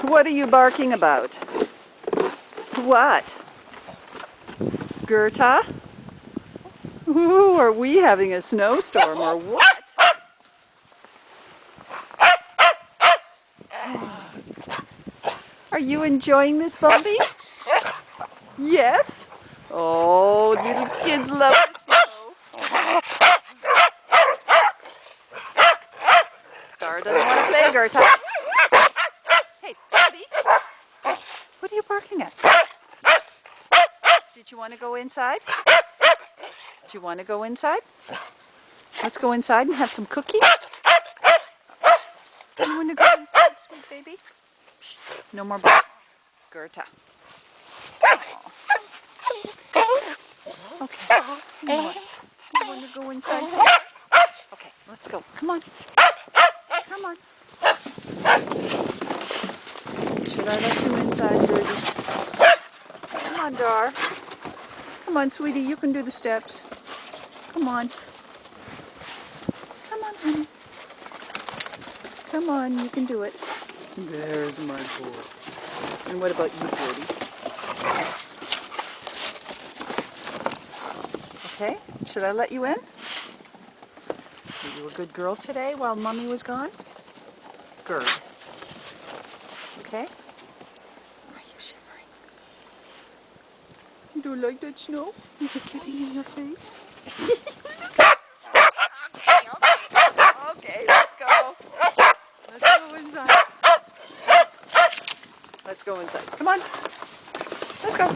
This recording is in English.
What are you barking about? What? Gerta? Ooh, are we having a snowstorm or what? Are you enjoying this, Bumpy? Yes? Oh, little kids love the snow. Dara doesn't want to play, Gerta. Hey, Bumpy, what are you barking at? Did you want to go inside? Do you want to go inside? Let's go inside and have some cookies. Do you want to go inside, sweet baby? No more barking. Gerta. Okay. You want to go inside? Okay, let's go. Come on. Come on. Should I let you inside, Gertie? Come on, Dar. Come on, sweetie. You can do the steps. Come on. Come on, honey. Come on, you can do it. There's my boy. And what about you, Gertie? Okay, should I let you in? Were you a good girl today while Mommy was gone? Good. Okay? Are you shivering? You don't like that snow? Is it getting in your face? Okay, let's go. Let's go inside. Let's go inside. Come on. Let's go.